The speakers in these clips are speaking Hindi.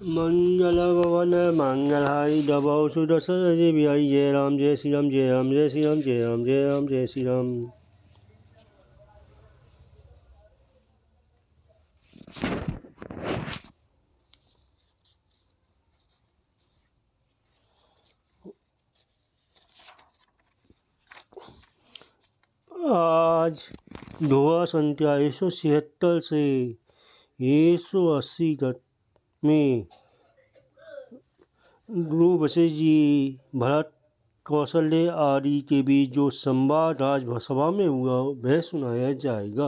मंगल भवन मंगलहारी डबौ सुदर्शन बिहारी जय राम जय श्री राम जय राम जय श्री राम जय राम जय राम जय श्री राम। आज दोहा संख्या 176 से 180 तक में गुरु वशिष्ठ जी भरत कौशल्य आदि के बीच जो संवाद राजसभा में हुआ वह सुनाया जाएगा।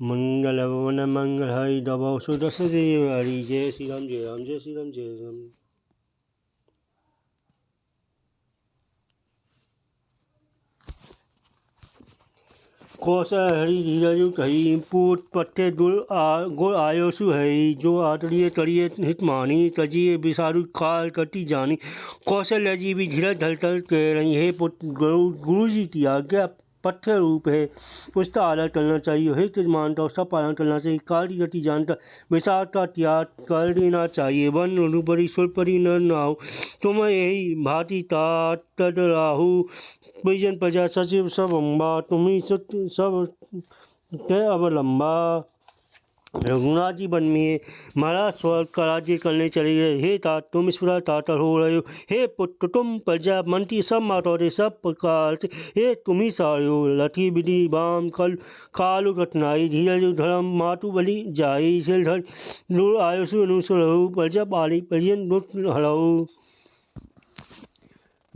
मंगल भवन मंगलहारी डबौ सुदर्शन बिहारी जय श्री राम जय राम जय श्री राम जय राम। कौशल हरि धीरजु कही पूत पट्टे गुड़ आयोसु है जो आतड़िए तड़िए हित मानी तजिए विसारु काल कटी जानी। कौशल्या जी भी धीरज ढलतल कह रही है पुत्र गुरु जी की आज्ञा पत्थर रूप है उसका आदर करना चाहिए हे मानता उसका पालन करना चाहिए काल की गति जानता विसार का त्याग कर देना चाहिए वन अनुपरी सुरपरी न नाहु तुम यही भांति तद राहु परिजन प्रजा सचिव सब अम्बा तुम्ही सब तय अवलंबा। रघुनाथ जी वन में महाराज स्वर्ग का राज्य करने चले गए। हे तात तुम इस प्रकार तातर हो रहे हो। हे पुत्र तुम प्रजा मंत्री सब मातौरे सब प्रकार से हे तुम ही सारे हो। लठी विधि बाम कल कालु कठिनाई धीरज धर्म मातु बलि जाई सिल धर दूर आयुषु अनुसर हो प्रजा पाली परिजन दुख हरऊ।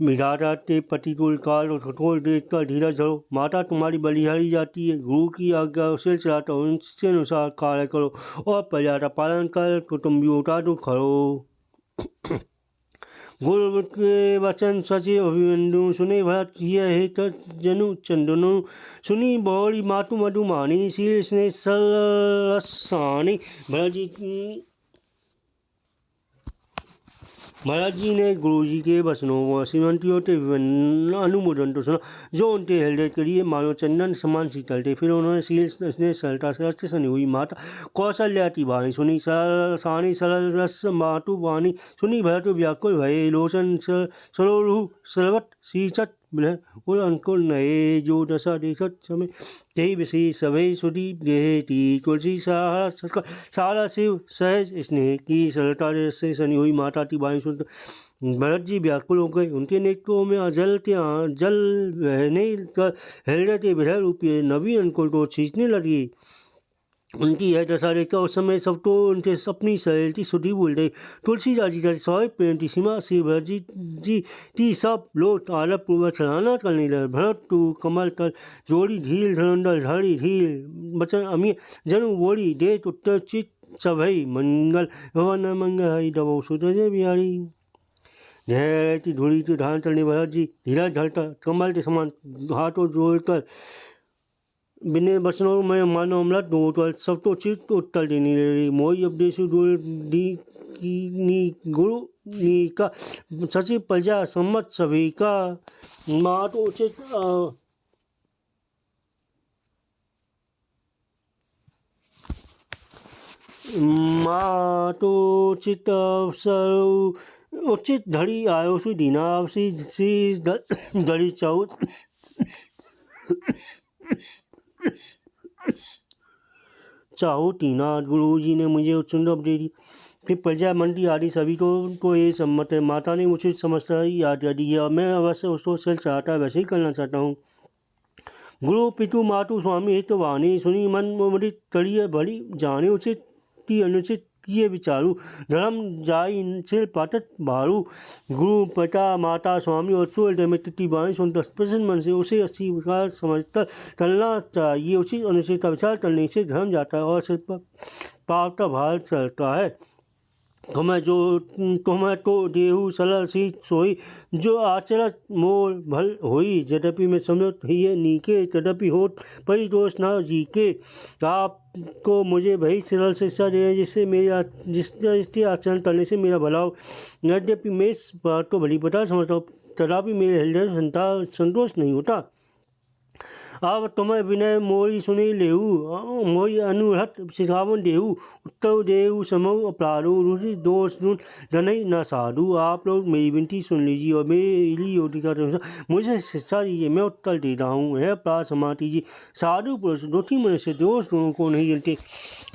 विधाता ते प्रतिकूल काल और कठोर देख कर धीरज धरो। माता तुम्हारी बलिहारी जाती है गुरु की आज्ञा उसे चलाता हो उनके अनुसार कार्य करो और प्रजा का पालन कर कुटुंबियों दुख हरो। गुरु के वचन सचिव अभिमन्यु सुने भरत यह जनु चंदनु सुनी बौड़ी मातु मधु मानी शील स्नेह सरसानी। महाराज जी ने गुरु जी के वचनों श्रीमंतियों के अनुमोदन तो सुना जो उनके हृदय के लिए मानो चंदन समान शीतल थे। फिर उन्होंने शील स्नेह सरलता से सनी हुई माता कौशल्या की वाणी सुनी सानी सरल रस मातु वाणी सुनी भरत व्याकुल भये लोचन सरोरु सरवत शीचत उल अंकुल नये जो दशा देखत समय तेई विषय सभे सुधी देहती तुलसी सारा शिव सहज स्नेह की सरलता से सनी हुई माता की वाणी सुन भरत जी व्याकुल हो गए। उनके नेत्रों में जल बहने हृदय के विरह रूपी नवी अंकुल को खींचने लगी। उनकी यह दशा देखकर उस समय सब तो उनके अपनी सरलती सुधी बोल रहे। तुलसीदास जी का सौ प्रेम सीमा श्री भरत जी की सब लोग आदर पूर्वक सराहना करने लगे। भरत तू कमल तल जोड़ी ढील धरंदल धड़ी ढील बचन अमी जनु बोड़ी दे उत्तर चित सभई मंगल भवन मंगल हरि डबौ सुदर्शन बिहारी। जय की धूड़ी के धारण चलने भरत जी धीरज ढलता कमल के समान हाथों जोड़कर बिने बचनों में मानो अमृत दो सब तो चित्त उत्तर देने लगी। मोई उपदेशु दी गुरु नी का सचिव प्रजा सम्मत सभी का मातो उचित मातोचित अवसर उचित धड़ी आयोसु दीनावसी धड़ी चौथ चाहो तीना गुरु जी ने मुझे सुंदर दे दी। फिर प्रजा मंडी आदि सभी को ये सम्मत है। माता ने मुझे समझता ही याद दी है और मैं अवश्य उसको सेल चाहता वैसे ही करना चाहता हूँ। गुरु पितु मातु स्वामी हित वाणी सुनी मन मृत तड़िए भली जाने उचित की अनुचित किए विचारू धर्म जाई सिर पाटत भारू। गुरु पिता माता स्वामी और सूर्य में तिथि बाणी सुनकर प्रसन्न मन से उसे अच्छी प्रकार समझकर चलना चाहिए। उसी अनुचित का विचार करने से धर्म जाता है और सिर पर पाप का भार चलता है। तुम्हें तो देहु सरल सी सोई जो आचरत मोर भल होई। यद्यपि मैं समझ ही नीके तदपि होत परिदोष न जी के। आपको मुझे वही सरल शिक्षा दे जिससे मेरा जिसके आचरण करने से मेरा भला हो। यद्यपि मैं इस बात को भली पता समझता हूँ तथापि मेरे हृदय संतोष नहीं होता। अब तुम्हें विनय मोरी सुनी लेहू मोई अनुहत सिखावन देहू उत्तर देहू समूह अपराधो रुचि दोष धनई न साधु। आप लोग मेरी विनती सुन लीजिए और मेरी योगिका के अनुसार मुझे शिक्षा दीजिए, मैं उत्तर देता हूँ। है अपराध क्षमा कीजिए। साधु पुरुष दोषी मनुष्य दोष दोनों को नहीं जलते।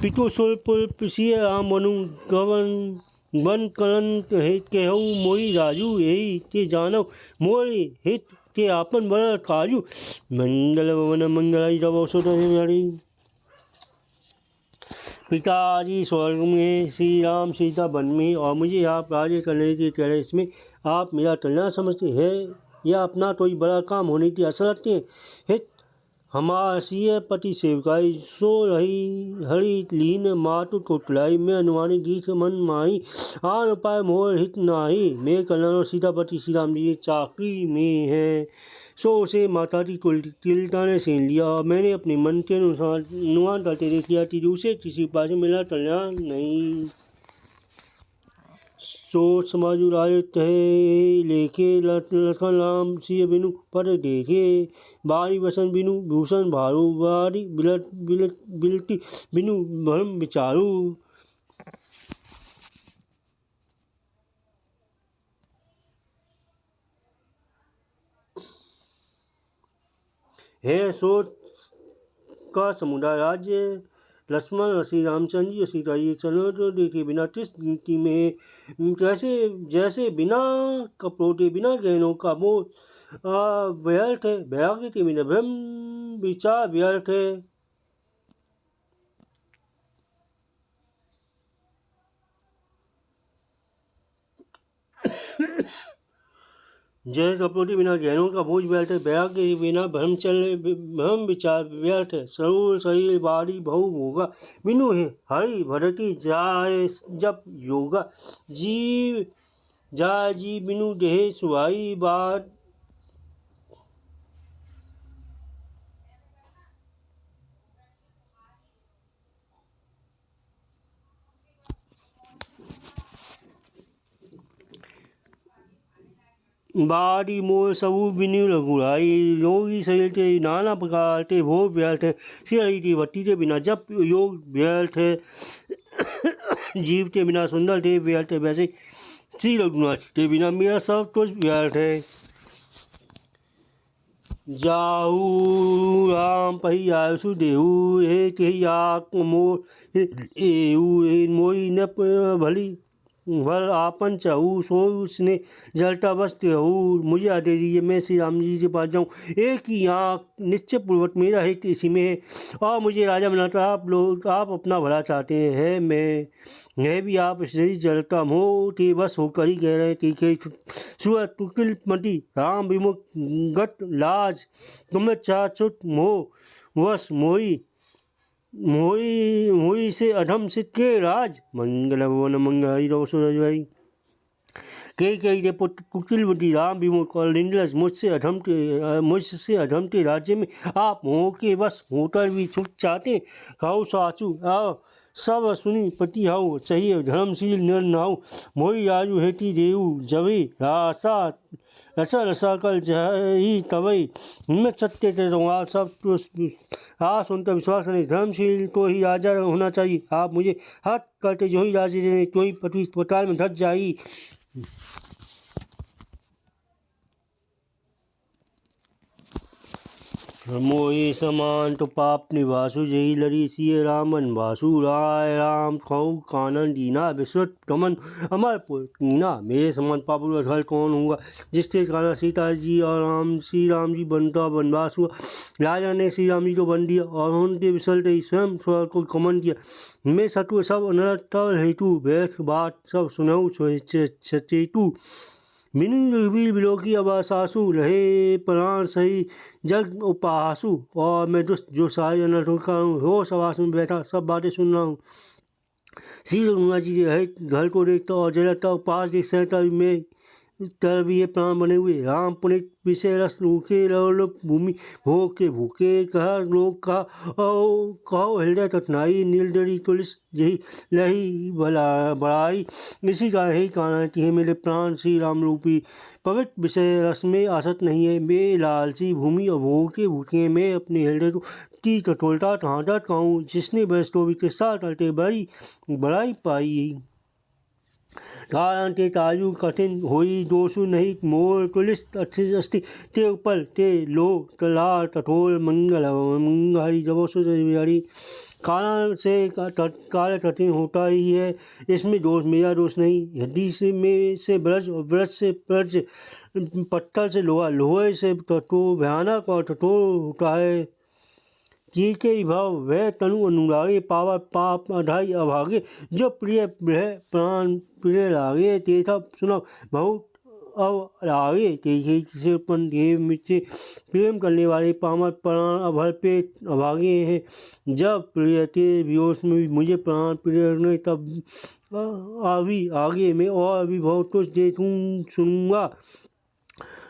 पितो सुर सिय राम बनु गवन वन कलन कहू मोई राजू यही के जानव मोरी हित के आपन बड़ काजू। मंगल भवन मंगलाई रवो सुधरी। पिताजी स्वर्ग में, श्री राम सीता वन में, और मुझे आप राज्य करने के कह रहे, इसमें आप मेरा कल्याण समझते हैं या अपना कोई बड़ा काम होने की आशा रखते हैं। हित हमारी पति सेवकाई सो रही हरि लीन मातु को तुलाई। मैं अनुमानी गीत मन माही आन उपाय मोर हित नाही। मैं कल्याण सीतापति श्री राम जी चाकरी में है, सो उसे माता की कुलता ने छीन लिया। मैंने अपने मन के अनुमान करते देख लिया कि उसे किसी उपाय से मिला कल्याण नहीं। सोच समाजु राय कहे लेखे लखन राम सिय बिनु पर देखे। बारी वसन बिनु भूषण भारू बारी बिलटी बिनु भ्रम विचारू। है सोच का समुदाय राज्य लक्ष्मण श्री रामचंद्र जी सीता जी चलो देखे बिना किस नीति में कैसे जैसे बिना कपड़ों बिना गहनों का मोह व्यर्थ है। वैराग्य के बिना ब्रह्म विचार व्यर्थ है। जय कपड़ों के बिना गहनों का बोझ व्यर्थ है। वैराग्य के बिना भ्रम विचार व्यर्थ है। सरूर शरीर बारी बहु होगा बिनु है हरि भरती जाए जब योगा। जीव जाय जी बिनु देह सुहाई बात। बारी मोर सबू बिनु रघुराई। योगी शरीर के नाना प्रकार के भोग व्यर्थ है। श्री हरि की भक्ति के बिना जब योग व्यर्थ है। जीव के बिना सुंदर देव व्यर्थ है, वैसे श्री रघुनाथ के बिना मेरा सब कुछ व्यर्थ है। जाहू राम पही आयुषु देहू हे कही आक मोर एहू मोई न भली भर आपन चाहू सो उसने जलता वस्त्र हूँ। मुझे आदेश दीजिए मैं श्री राम जी के पास जाऊँ। एक ही आँख निश्चय पूर्वक मेरा हित इसी में है और मुझे राजा बनाकर आप अपना भला चाहते हैं। मैं भी आप श्री जलता मोह के बस होकर ही कह रहे थे। सुअ तुकिल मति राम विमुख गत लाज तुम्हें चाचुत मोह वश मोई से अधम से के राज। मंगल भवन मंगल रहो सुरजवाई। कई रे पुत्र कुटिलवती राम विमुख और निंदस मुझसे अधम के राज्य में आप मोह के बस होकर भी छुट चाहते। खाओ साचू आओ सब सुनी पति हाउ चाहिए धर्मशील नर नाऊ। मोई राजू हेती देऊ जवे रासा रसा रसा कर जही तवई। मैं सत्य के रहूँगा सब तो आप सुनकर विश्वास करें। धर्मशील को ही राजा होना चाहिए। आप मुझे हाथ करते जो ही राजा देने तो ही पृथ्वी अस्पताल में धस जाई। मोहि समान तो पाप निवासु जही लड़ी सिय रामन वासु। राय राम खाऊ कानन दीना विश्वत कमन अमर पुरीना। मेरे समान पाप घर कौन होगा जिसके कारण सीता जी और श्री राम जी वनवास हुआ। राजा ने श्री राम जी को वन दिया और उनके विसलते स्वयं स्वर्ग को कमन किया। मैं सतु सब अनर्थ हेतु बैठ बात सब सुनऊ सचेतु। मिनु रघुवीर विलोकी अबासासु रहे प्राण सही जग उपहासु। और मैं जो सारे अनर्थों का हो सवास में बैठा सब बातें सुन रहा हूँ। श्री रघुनाथ जी रहे घर को देखता और जलता उपहास देख सहता मैं तब ये प्राण बने हुए। राम पुनित विषय रस रूखे लोक भूमि भोग के भूखे कहा लोक का कहो हृदय कठिनाई नीलडरी तुलिस यही लही बड़ाई। इसी का यही कारण है कि हे मेरे प्राण श्री राम रूपी पवित्र विषय रस में आसक्त नहीं है। मैं लालची भूमि और भोग के भूखे मैं अपने हृदय को की कठोरता ठाटा कहूँ जिसने वैष्णवी के साथ करते बड़ी बड़ाई पाई। कारण ते ताजु कठिन होई दोषु नहीं मोर तुलिस अस्थि ते ऊपर ते लो तलार कठोर मंगल जब हरी। कारण से कार्य कठिन होता ही है, इसमें दोष मेरा दोष नहीं। हड्डी से में से ब्रज और ब्रज से ब्रज पत्थर से लोहा लोहे से कठोर भयानक और कठोर होता है। चीर के भाव वह तनु अनुरागे पावा पाप अधाई अभागे जो प्रिय प्राण प्रिय लागे तेथा सुना बहुत अब आगे तेजे किसे उत्पन्न देव मित्र प्रेम करने वाले पामर प्राण अभय पे अभागे हैं। जब प्रिय के वियोश में भी मुझे प्राण प्रिय ने तब अभी आगे मैं और भी बहुत कुछ देखूँ सुनूंगा।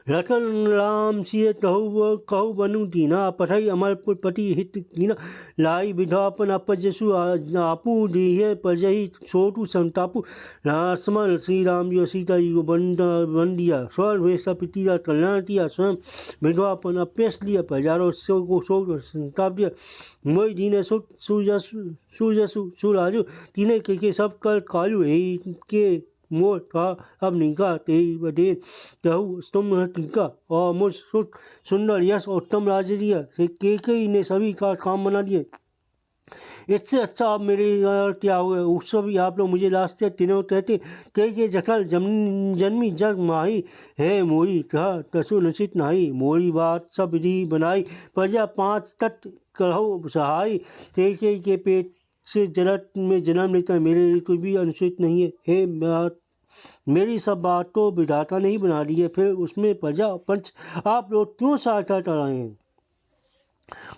रतन राम सिय कहु बनु दीना पठई अमरपुर पति हित कीना लाई विधापन अपजसु आपू देह पजही छोटू संतापु रासमल श्री राम जी सीता जी को बन दिया स्वर वेशा पिता कल्याण किया स्वयं विधवापन अप्यस लिया पजारो को शोक संताप दिया मोई दीने सुजसु सुराजु तीने के सब कल कालू के मोर का अब निका ते बदे कहू स्तुम टीका और मुझ सुंदर यश और उत्तम राज्य दिया से के ने सभी का काम बना दिए। इससे अच्छा आप मेरे क्या हुए उत्सव भी आप लोग मुझे लास्ते तीनों कहते के जखल जन्मी जग माही है मोरी कहा तसु निश्चित नाही मोरी बात सब विधि बनाई प्रजा 5 तट कहो सहाय के पेट से जरत में जन्म लेता मेरे लिए कोई भी अनुचित नहीं है। हे बात मेरी सब बात तो विधाता नहीं बना दी है फिर उसमें प्रजा पंच आप लोग क्यों सहायता कर रहे हैं।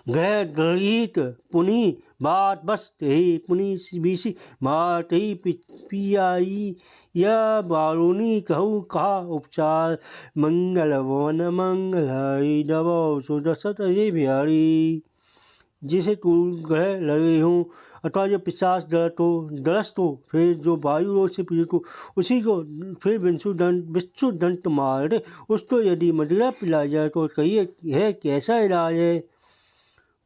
ग्रह गृहित पुनि बात बस ही पुनि बीसी मात ही पियाई या बारूनी कहूँ कहा उपचार मंगल वन मंगल दबो सुदसत हे बिहारी। जिसे तू ग्रह लगे हों अथवा जो पिशाच दरस्त हो फिर जो वायु रोग से पीड़ित हो उसी को फिर विश्व दंत मार दे उसको यदि मदिरा पिलाई जाए तो कहिए है कैसा इलाज है।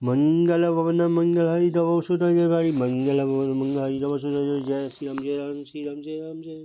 मंगल भवन मंगल हरि दवो सुधा जय मंगल भवन मंगल हरि दवो सुधा जय श्री राम जय राम जय